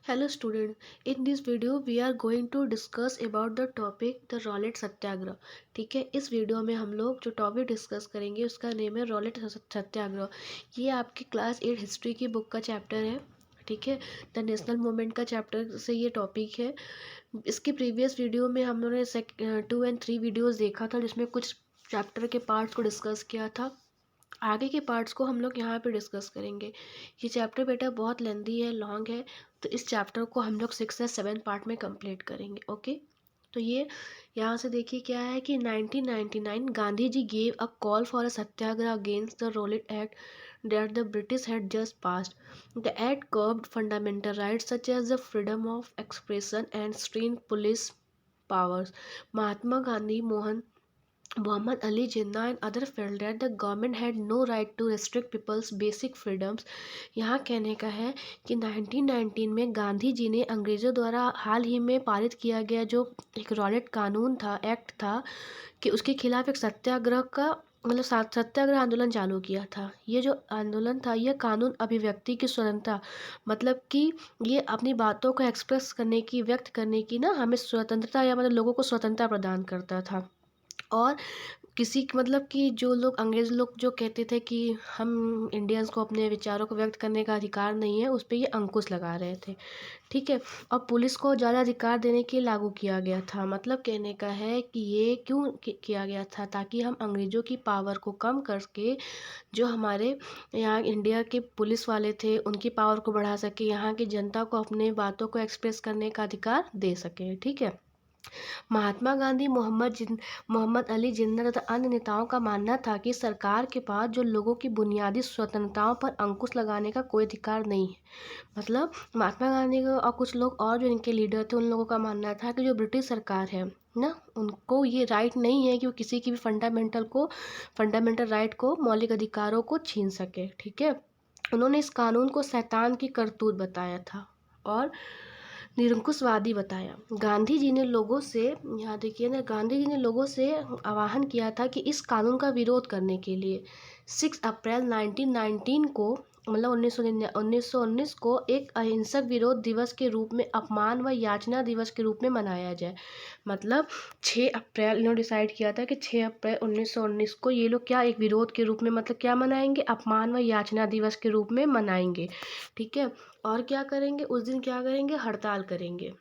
Hello student, in this video we are going to discuss about the topic the Rowlatt Satyagraha. ठीक है, इस video में हम लोग जो टॉपिक डिस्कस करेंगे उसका नेम है रॉलेट सत्याग्रह। ये आपकी क्लास 8 हिस्ट्री की बुक का चैप्टर है। ठीक है, द नेशनल मूवमेंट का चैप्टर से ये टॉपिक है। इसकी प्रीवियस वीडियो में हम लोगों ने 2 और 3 वीडियोज़ देखा था जिसमें कुछ चैप्टर के पार्ट्स को डिस्कस किया था। आगे के पार्ट्स को हम लोग यहाँ पे डिस्कस करेंगे। ये चैप्टर बेटा बहुत लेंदी है, लॉन्ग है, तो इस चैप्टर को हम लोग 6 या 7 पार्ट में कंप्लीट करेंगे। ओके, तो ये यहाँ से देखिए क्या है कि 1999 Gandhi ji gave a call for a satyagraha against the Rowlatt Act that the British had just passed. The act curbed fundamental rights such as the freedom of expression and strained police powers. Mahatma Gandhi, Muhammad Ali Jinnah and others felt that the government had no right to restrict people's basic freedoms. यहाँ कहने का है कि 1919 में गांधी जी ने अंग्रेज़ों द्वारा हाल ही में पारित किया गया जो एक रॉलेट कानून था, एक्ट था, कि उसके खिलाफ एक सत्याग्रह का मतलब सत्याग्रह आंदोलन चालू किया था। ये जो आंदोलन था, यह कानून अभिव्यक्ति की स्वतंत्रता, मतलब कि ये अपनी बातों को एक्सप्रेस करने की, व्यक्त करने की ना, हमें स्वतंत्रता या मतलब लोगों को स्वतंत्रता प्रदान करता था। और किसी मतलब कि जो लोग अंग्रेज़ लोग जो कहते थे कि हम इंडियंस को अपने विचारों को व्यक्त करने का अधिकार नहीं है, उस पे ये अंकुश लगा रहे थे। ठीक है, और पुलिस को ज़्यादा अधिकार देने के लिए लागू किया गया था। मतलब कहने का है कि ये क्यों किया गया था, ताकि हम अंग्रेज़ों की पावर को कम करके जो हमारे यहाँ इंडिया के पुलिस वाले थे उनकी पावर को बढ़ा सके, यहाँ की जनता को अपने बातों को एक्सप्रेस करने का अधिकार दे सके। ठीक है, महात्मा गांधी, मोहम्मद अली जिन्ना तथा अन्य नेताओं का मानना था कि सरकार के पास जो लोगों की बुनियादी स्वतंत्रताओं पर अंकुश लगाने का कोई अधिकार नहीं है। मतलब महात्मा गांधी को और कुछ लोग और जो इनके लीडर थे उन लोगों का मानना था कि जो ब्रिटिश सरकार है ना, उनको ये राइट नहीं है कि वो किसी की भी फंडामेंटल राइट को, मौलिक अधिकारों को छीन सके। ठीक है, उन्होंने इस कानून को शैतान की करतूत बताया था और निरंकुशवादी बताया। गांधी जी ने लोगों से, यहाँ देखिए ना, गांधी जी ने लोगों से आह्वान किया था कि इस कानून का विरोध करने के लिए 6 अप्रैल 1919 को, मतलब 1919 को एक अहिंसक विरोध दिवस के रूप में, अपमान व याचना दिवस के रूप में मनाया जाए। मतलब 6 अप्रैल इन्होंने डिसाइड किया था कि 6 अप्रैल 1919 को ये लोग क्या एक विरोध के रूप में, मतलब क्या मनाएंगे, अपमान व याचना दिवस के रूप में मनाएंगे। ठीक है, और क्या करेंगे उस दिन, क्या करेंगे, हड़ताल करेंगे।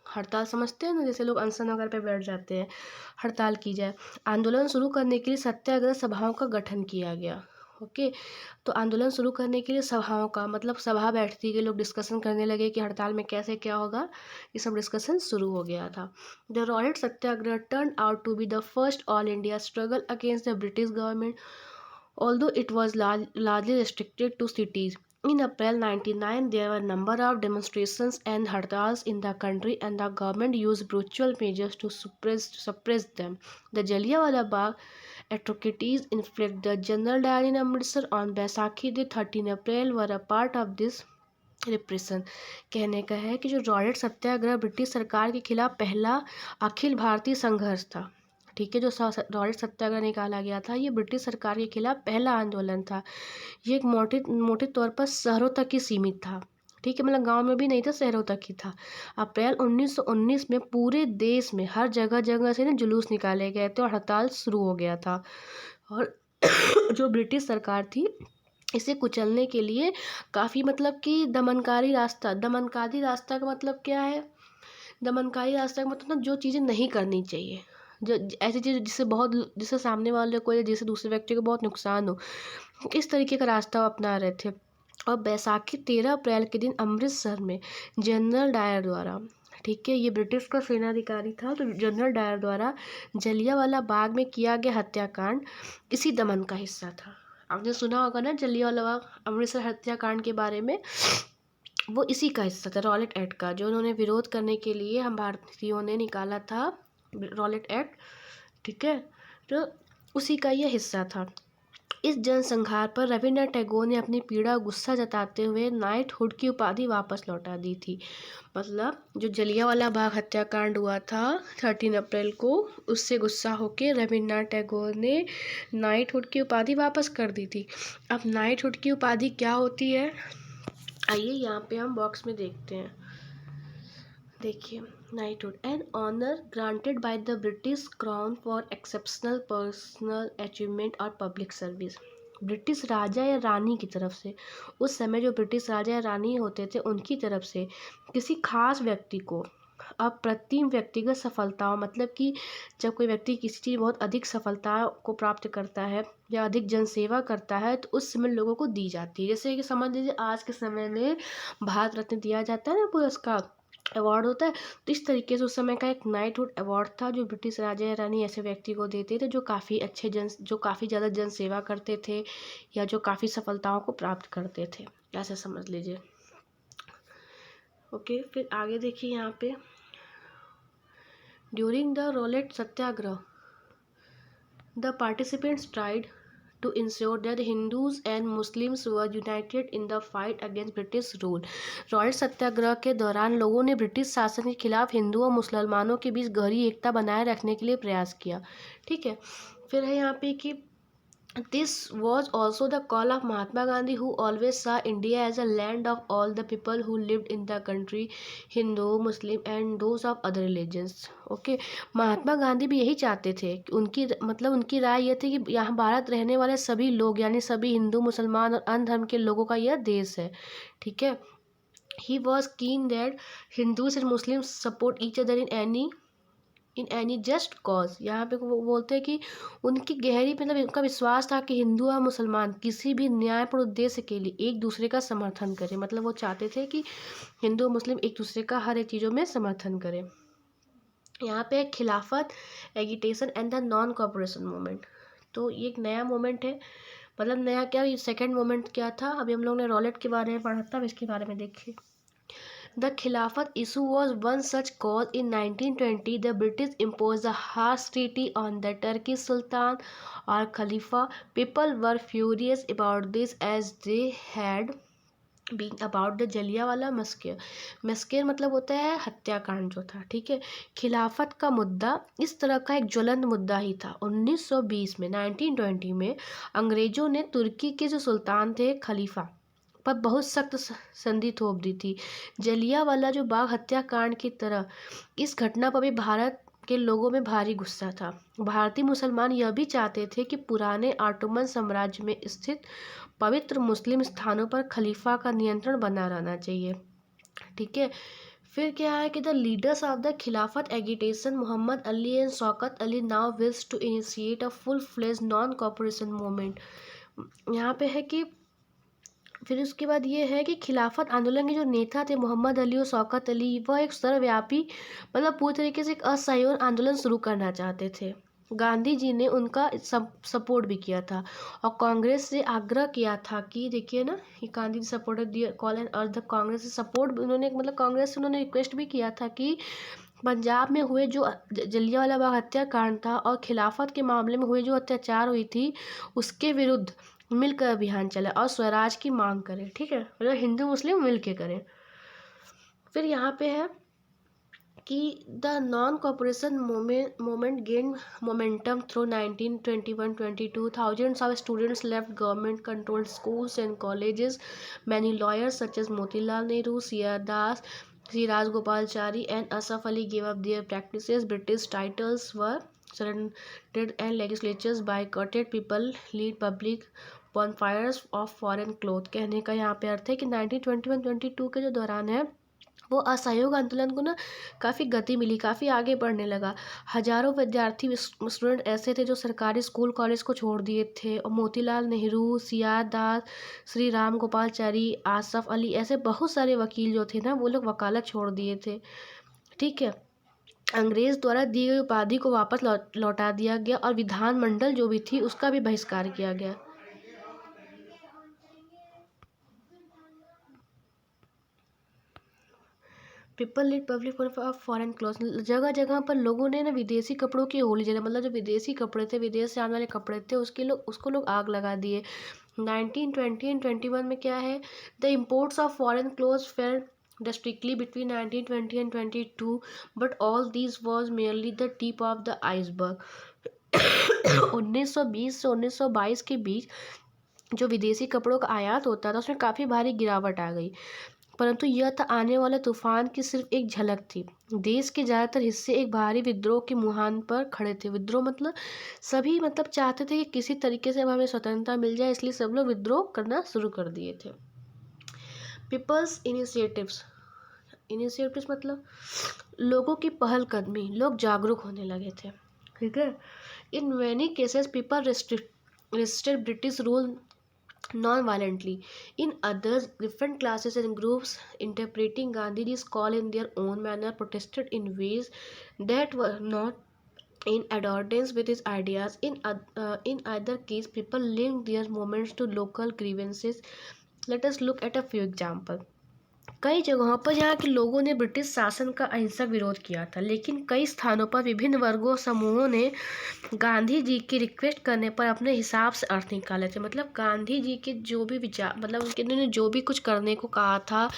हड़ताल समझते हैं ना, जैसे लोग अनशन वगैरह पे बैठ जाते हैं, हड़ताल की जाए। आंदोलन शुरू करने के लिए सत्याग्रह सभाओं का गठन किया गया। ओके, तो आंदोलन शुरू करने के लिए सभाओं का मतलब सभा बैठती गई, लोग डिस्कशन करने लगे कि हड़ताल में कैसे क्या होगा, ये सब डिस्कशन शुरू हो गया था। The Rowlatt Satyagraha turn out to be the first all India struggle against the British government, although it was largely restricted to cities. In April 1999, there were a number of demonstrations and hartals in the country, and the government used brutal measures to suppress them. The Jallianwala Bagh atrocities inflicted the General Dyer in Amritsar on Baisakhi the 13 April were a part of this repression. कहने का है कि जो Rowlatt सत्याग्रह British सरकार के खिलाफ पहला अखिल भारतीय संघर्ष था। ठीक है, जो रॉलेट सत्याग्रह निकाला गया था, ये ब्रिटिश सरकार के खिलाफ पहला आंदोलन था। ये एक मोटे तौर पर शहरों तक ही सीमित था। ठीक है, मतलब गांव में भी नहीं था, शहरों तक ही था। अप्रैल 1919 में पूरे देश में हर जगह जगह से ना जुलूस निकाले गए थे और हड़ताल शुरू हो गया था। और जो ब्रिटिश सरकार थी, इसे कुचलने के लिए काफ़ी, मतलब कि दमनकारी रास्ता का मतलब क्या है, दमनकारी रास्ता का मतलब ना, जो चीज़ें नहीं करनी चाहिए, जो ऐसी चीज़ जिससे सामने वाले को या जिससे दूसरे व्यक्ति को बहुत नुकसान हो, इस तरीके का रास्ता वो अपना रहे थे। और बैसाखी 13 अप्रैल के दिन अमृतसर में जनरल डायर द्वारा, ठीक है, ये ब्रिटिश का सेनाधिकारी था, तो जनरल डायर द्वारा जलियांवाला बाग में किया गया हत्याकांड इसी दमन का हिस्सा था। आपने सुना होगा ना जलियांवाला बाग अमृतसर हत्याकांड के बारे में, वो इसी का हिस्सा था, रॉलेट एक्ट का, जो उन्होंने विरोध करने के लिए हम भारतीयों ने निकाला था, रॉलेट एक्ट। ठीक है, तो उसी का ये हिस्सा था। इस जनसंहार पर रविन्द्रनाथ टैगोर ने अपनी पीड़ा गुस्सा जताते हुए नाइटहुड की उपाधि वापस लौटा दी थी। मतलब जो जलियांवाला बाग हत्याकांड हुआ था 13 अप्रैल को, उससे गुस्सा होकर रविन्द्रनाथ टैगोर ने नाइटहुड की उपाधि वापस कर दी थी। अब नाइटहुड की उपाधि क्या होती है, आइए यहाँ पे हम बॉक्स में देखते हैं। देखिए, knighthood an honour granted by the British crown for exceptional personal achievement और पब्लिक सर्विस। ब्रिटिश राजा या रानी की तरफ से, उस समय जो ब्रिटिश राजा या रानी होते थे उनकी तरफ से किसी खास व्यक्ति को अप्रतिम व्यक्तिगत सफलताओं, मतलब कि जब कोई व्यक्ति किसी चीज़ बहुत अधिक सफलता को प्राप्त करता है या अधिक जनसेवा करता है तो उस समय लोगों को दी जाती है। जैसे कि समझ लीजिए आज के समय में भारत रत्न दिया जाता है ना, पुरस्कार अवार्ड होता है, तो इस तरीके से उस समय का एक नाइटहुड अवार्ड था जो ब्रिटिश राजा या रानी ऐसे व्यक्ति को देते थे जो काफ़ी अच्छे जो काफ़ी ज़्यादा जन सेवा करते थे या जो काफ़ी सफलताओं को प्राप्त करते थे, ऐसे समझ लीजिए। ओके, फिर आगे देखिए यहाँ पे, during the Rowlatt Satyagraha the participants tried to ensure that Hindus and Muslims were united in the fight against British rule। Rowlatt Satyagraha के दौरान लोगों ने ब्रिटिश शासन के खिलाफ हिंदुओं और मुसलमानों के बीच गहरी एकता बनाए रखने के लिए प्रयास किया। ठीक है, फिर है यहाँ पे कि this was also the call of Mahatma Gandhi, who always saw India as a land of all the people who lived in the country, Hindu, Muslim and those of other religions। Okay, Mahatma Gandhi भी यही चाहते थे कि उनकी राय ये थी कि यहाँ भारत रहने वाले सभी लोग यानी सभी हिंदू, मुसलमान और अन्य धर्म के लोगों का यह देश है। ठीक है, he was keen that Hindus and Muslims support each other in any just cause. यहाँ पे वो बोलते हैं कि उनकी गहरी उनका विश्वास था कि हिंदू और मुसलमान किसी भी न्यायपूर्ण उद्देश्य के लिए एक दूसरे का समर्थन करें। मतलब वो चाहते थे कि हिंदू और मुस्लिम एक दूसरे का हर एक चीज़ों में समर्थन करें। यहाँ पे खिलाफत agitation and the non cooperation movement, तो ये एक नया मूवमेंट है। मतलब नया क्या, ये सेकेंड मूवमेंट क्या था, अभी हम लोग ने रॉलेट के बारे में पढ़ा था, इसके बारे में देखिए। The Khilafat issue was one such cause। In 1920, the British imposed a harsh treaty on the Turkish Sultan or Khalifa। People were furious about this as they had been about the Jallianwala मस्केर। मस्केर मतलब होता है हत्याकांड जो था। ठीक है, खिलाफत का मुद्दा इस तरह का एक ज्वलंत मुद्दा ही था। 1920 में 1920 में अंग्रेजों ने तुर्की के जो सुल्तान थे खलीफा पर बहुत सख्त संधि थोप दी थी। जलियांवाला जो बाग हत्याकांड की तरह इस घटना पर भी भारत के लोगों में भारी गुस्सा था। भारतीय मुसलमान यह भी चाहते थे कि पुराने ऑटोमन साम्राज्य में स्थित पवित्र मुस्लिम स्थानों पर खलीफा का नियंत्रण बना रहना चाहिए। ठीक है, फिर क्या है कि the leaders of the Khilafat agitation Mohammad Ali and Shaukat Ali now wish to initiate a full fledge non cooperation movement. यहाँ पे है कि फिर उसके बाद ये है कि खिलाफत आंदोलन के जो नेता थे मोहम्मद अली और शौकत अली, वह एक सर्वव्यापी पूरी तरीके से एक असहयोग आंदोलन शुरू करना चाहते थे। गांधी जी ने उनका सपोर्ट भी किया था और कांग्रेस से आग्रह किया था कि देखिए ना, Gandhi ji supported the call and urge the Congress से सपोर्ट, उन्होंने कांग्रेस से उन्होंने रिक्वेस्ट भी किया था कि पंजाब में हुए जो जलियांवाला बाग हत्याकांड था और खिलाफत के मामले में हुए जो अत्याचार हुई थी उसके विरुद्ध मिलकर अभियान चला और स्वराज की मांग करें। ठीक है, मतलब हिंदू मुस्लिम मिल के करें। फिर यहाँ पे है कि the non cooperation moment gain momentum through 1921-22। Thousands of students left government controlled schools and colleges. Many lawyers such as Motilal Nehru, सिया Das, Shri Rajagopalachari and Asaf Ali gave up their practices। British titles were surrendered and legislatures boycotted। People lead public bonfires of foreign cloth। कहने का यहाँ पे अर्थ है कि 1921-22 के जो दौरान है वो असहयोग आंदोलन को ना काफ़ी गति मिली, काफ़ी आगे बढ़ने लगा। हजारों विद्यार्थी स्टूडेंट ऐसे थे जो सरकारी स्कूल कॉलेज को छोड़ दिए थे और मोतीलाल नेहरू, सिया दास, श्री राम गोपालचारी, आसफ अली ऐसे बहुत सारे वकील जो थे ना वो लोग वकालत छोड़ दिए थे। ठीक है, अंग्रेज द्वारा दी गई उपाधि को वापस लौटा दिया गया और विधानमंडल जो भी थी उसका भी बहिष्कार किया गया। People lead public of foreign cloth. जगह जगह पर लोगों ने ना विदेशी कपड़ों की होली जला, मतलब जो विदेशी कपड़े थे, विदेश से आने वाले कपड़े थे, उसको लोग आग लगा दिए। 1920 एंड 21 में क्या है, the imports of foreign clothes fail drastically between 1920 and 22, but all these was merely the tip of the iceberg। 1920 से 1922 के बीच जो विदेशी कपड़ों का आयात होता था उसमें काफ़ी भारी गिरावट आ गई। परंतु यह तो आने वाले तूफान की सिर्फ एक झलक थी। देश के ज़्यादातर हिस्से एक भारी विद्रोह के मुहान पर खड़े थे। विद्रोह मतलब सभी मतलब चाहते थे कि किसी तरीके से अब हमें स्वतंत्रता मिल जाए, इसलिए सब लोग विद्रोह करना शुरू कर दिए थे। पीपल्स इनिशिएटिव्स, इनिशिएटिव्स मतलब लोगों की पहलकदमी, लोग जागरूक होने लगे थे। ठीक है। In many cases people resisted British rule non-violently. In others, different classes and groups, interpreting Gandhiji's call in their own manner, protested in ways that were not in accordance with his ideas. In either case, people linked their movements to local grievances. Let us look at a few examples. कई जगहों पर यहाँ के लोगों ने British शासन का अहिंसक विरोध किया था, लेकिन कई स्थानों पर विभिन्न वर्गों समूहों ने गांधी जी की रिक्वेस्ट करने पर अपने हिसाब से अर्थ निकाले थे। मतलब गांधी जी के जो भी विचार, मतलब उन्होंने जो भी कुछ करने को कहा था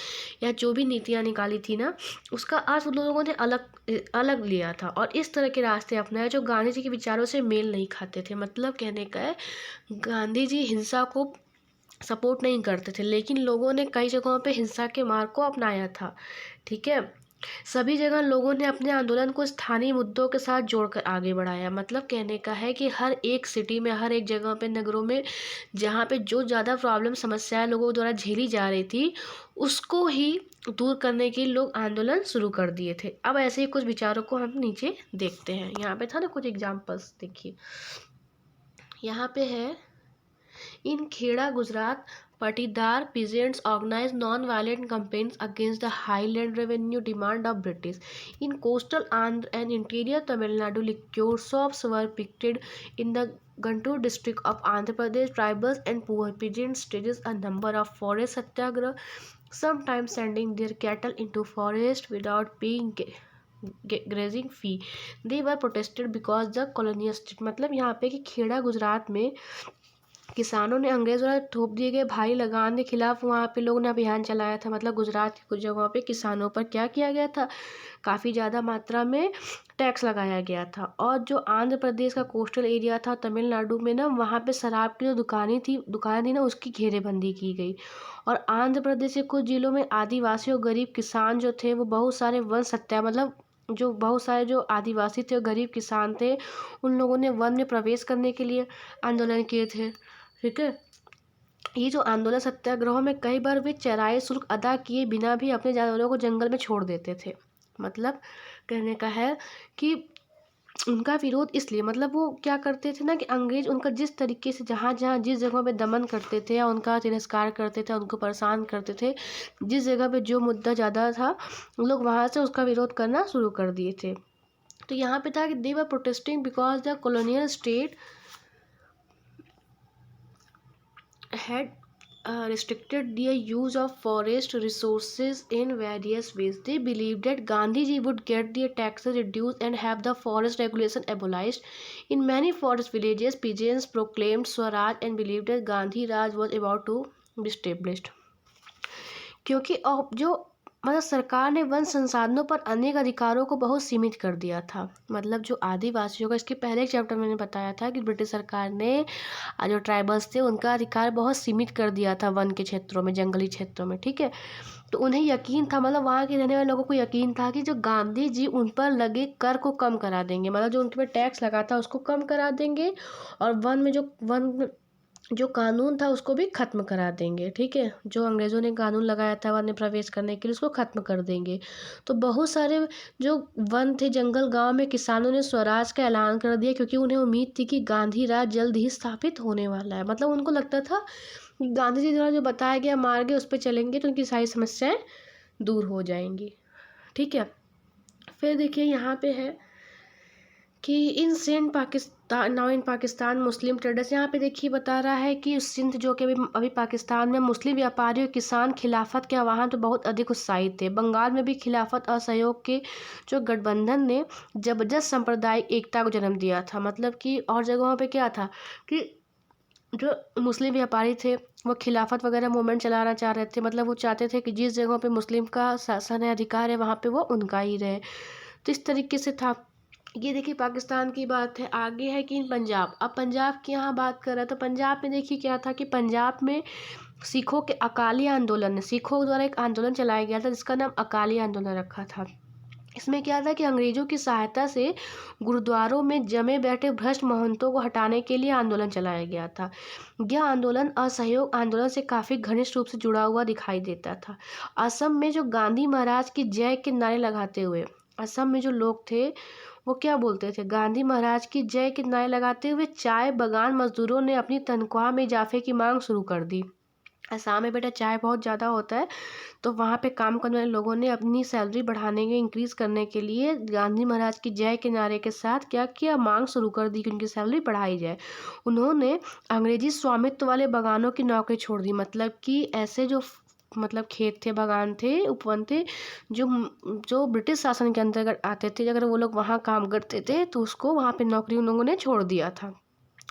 या जो भी नीतियाँ निकाली थी ना, उसका अर्थ उन लोगों ने अलग अलग लिया था और इस तरह के रास्ते अपनाए जो गांधी जी के विचारों से मेल नहीं खाते थे। मतलब कहने का है, गांधी जी हिंसा को सपोर्ट नहीं करते थे, लेकिन लोगों ने कई जगहों पे हिंसा के मार्ग को अपनाया था। ठीक है। सभी जगह लोगों ने अपने आंदोलन को स्थानीय मुद्दों के साथ जोड़कर आगे बढ़ाया। मतलब कहने का है कि हर एक सिटी में, हर एक जगह पे, नगरों में जहाँ पे जो ज़्यादा प्रॉब्लम समस्याएं लोगों द्वारा झेली जा रही थी, उसको ही दूर करने के लोग आंदोलन शुरू कर दिए थे। अब ऐसे ही कुछ विचारों को हम नीचे देखते हैं। यहाँ पे था ना कुछ एग्जाम्पल्स, देखिए यहाँ पे है। In Kheda, Gujarat, Patidar peasants organized non-violent campaigns against the high land revenue demand of British. In coastal Andhra and interior Tamil Nadu, liquor shops were picketed. In the Guntur district of Andhra Pradesh, tribals and poor peasants staged a number of forest satyagraha, sometimes sending their cattle into forest without paying grazing fee. They were protested because the colonial state, मतलब यहाँ पे कि खेड़ा गुजरात में किसानों ने अंग्रेज द्वारा थोप दिए गए भारी लगान के खिलाफ वहाँ पे लोगों ने अभियान चलाया था। मतलब गुजरात की कुछ जगहों पे किसानों पर क्या किया गया था, काफ़ी ज़्यादा मात्रा में टैक्स लगाया गया था। और जो आंध्र प्रदेश का कोस्टल एरिया था, तमिलनाडु में ना, वहाँ पे शराब की जो दुकानें थी ना, उसकी घेरेबंदी की गई। और आंध्र प्रदेश के कुछ जिलों में आदिवासी और गरीब किसान जो थे वो बहुत सारे वन सत्या, मतलब जो बहुत सारे जो आदिवासी थे और गरीब किसान थे, उन लोगों ने वन में प्रवेश करने के लिए आंदोलन किए थे। ठीक है। ये जो आंदोलन सत्याग्रहों में कई बार वे चराई शुल्क अदा किए बिना भी अपने जानवरों को जंगल में छोड़ देते थे। मतलब कहने का है कि उनका विरोध इसलिए, मतलब वो क्या करते थे ना कि अंग्रेज उनका जिस तरीके से जहाँ जहाँ जिस जगह पे दमन करते थे या उनका तिरस्कार करते थे, उनको परेशान करते थे, जिस जगह पे जो मुद्दा ज़्यादा था, लोग वहाँ से उसका विरोध करना शुरू कर दिए थे। तो यहाँ पे था कि they were protesting because the colonial state had restricted their use of forest resources in various ways. They believed that Gandhiji would get their taxes reduced and have the forest regulation abolished. In many forest villages, peasants proclaimed Swaraj and believed that Gandhi Raj was about to be established. क्योंकि अब जो मतलब सरकार ने one संसाधनों पर अनेक अधिकारों को बहुत सीमित कर दिया था। मतलब जो आदिवासियों का, इसके पहले एक चैप्टर मैंने बताया था कि ब्रिटिश सरकार ने जो ट्राइबल्स थे उनका अधिकार बहुत सीमित कर दिया था वन के क्षेत्रों में, जंगली क्षेत्रों में। ठीक है। तो उन्हें यकीन था, मतलब वहाँ के रहने वाले लोगों को यकीन था कि जो गांधी जी उन पर लगे कर को कम करा देंगे, मतलब जो उनके पर टैक्स लगा था उसको कम करा देंगे, और वन जो कानून था उसको भी ख़त्म करा देंगे। ठीक है। जो अंग्रेज़ों ने कानून लगाया था वन में प्रवेश करने के लिए, उसको ख़त्म कर देंगे। तो बहुत सारे जो वन थे जंगल गांव में, किसानों ने स्वराज का ऐलान कर दिया, क्योंकि उन्हें उम्मीद थी कि गांधी राज जल्द ही स्थापित होने वाला है। मतलब उनको लगता था गांधी जी द्वारा जो बताया गया मार्ग है उस पर चलेंगे तो उनकी सारी समस्याएं दूर हो जाएंगी। ठीक है। फिर देखिए यहाँ पे है कि इन पाकिस्तान मुस्लिम ट्रेडर्स, यहाँ पे देखिए बता रहा है कि सिंध जो कि अभी पाकिस्तान में, मुस्लिम व्यापारी और किसान खिलाफत के आह्वान तो बहुत अधिक उत्साहित थे। बंगाल में भी खिलाफत असहयोग के जो गठबंधन ने जबरदस्त सांप्रदायिक एकता को जन्म दिया था। मतलब कि और जगहों पे क्या था कि जो मुस्लिम व्यापारी थे वो खिलाफत वगैरह मूवमेंट चलाना चाह रहे थे। मतलब वो चाहते थे कि जिस जगहों पे मुस्लिम का शासन है, अधिकार है, वहाँ पे वो उनका ही रहे। तो इस तरीके से था। ये देखिए पाकिस्तान की बात है। आगे है कि पंजाब, अब पंजाब की यहाँ बात कर रहा है तो पंजाब में देखिए क्या था कि पंजाब में सिखों के अकाली आंदोलन, सिखों द्वारा एक आंदोलन चलाया गया था जिसका नाम अकाली आंदोलन रखा था। इसमें क्या था कि अंग्रेजों की सहायता से गुरुद्वारों में जमे बैठे भ्रष्ट महंतों को हटाने के लिए आंदोलन चलाया गया था। यह आंदोलन असहयोग आंदोलन से काफ़ी घनिष्ठ रूप से जुड़ा हुआ दिखाई देता था। असम में जो गांधी महाराज की जय के नारे लगाते हुए, असम में जो लोग थे वो क्या बोलते थे, गांधी महाराज की जय के नारे लगाते हुए चाय बागान मजदूरों ने अपनी तनख्वाह में इजाफे की मांग शुरू कर दी। असम में बेटा चाय बहुत ज़्यादा होता है, तो वहाँ पे काम करने वाले लोगों ने अपनी सैलरी बढ़ाने के, इंक्रीज़ करने के लिए गांधी महाराज की जय के नारे के साथ क्या किया, मांग शुरू कर दी कि उनकी सैलरी बढ़ाई जाए। उन्होंने अंग्रेजी स्वामित्व वाले बागानों की नौकरी छोड़ दी, मतलब कि ऐसे जो मतलब खेत थे, बागान थे, उपवन थे, जो जो ब्रिटिश शासन के अंतर्गत आते थे, अगर वो लोग वहाँ काम करते थे तो उसको वहाँ पे नौकरी उन लोगों ने छोड़ दिया था।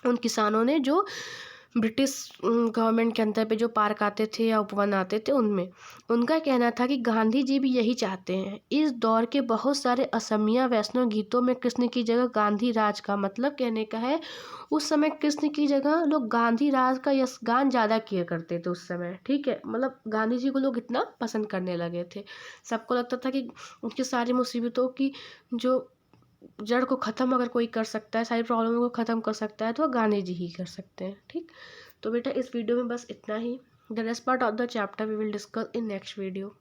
उन किसानों ने जो ब्रिटिश गवर्नमेंट के अंदर पे जो पार्क आते थे या उपवन आते थे उनमें, उनका कहना था कि गांधी जी भी यही चाहते हैं। इस दौर के बहुत सारे असमिया वैष्णव गीतों में कृष्ण की जगह गांधी राज का, मतलब कहने का है उस समय कृष्ण की जगह लोग गांधी राज का यश गान ज़्यादा किया करते थे उस समय, ठीक है। मतलब गांधी जी को लोग इतना पसंद करने लगे थे। सबको लगता था कि उनकी सारी मुसीबतों की जो जड़ को ख़त्म अगर कोई कर सकता है, सारी प्रॉब्लम को ख़त्म कर सकता है तो वो गांधी जी ही कर सकते हैं, ठीक। तो बेटा इस वीडियो में बस इतना ही। The rest part of the chapter we will discuss in next video.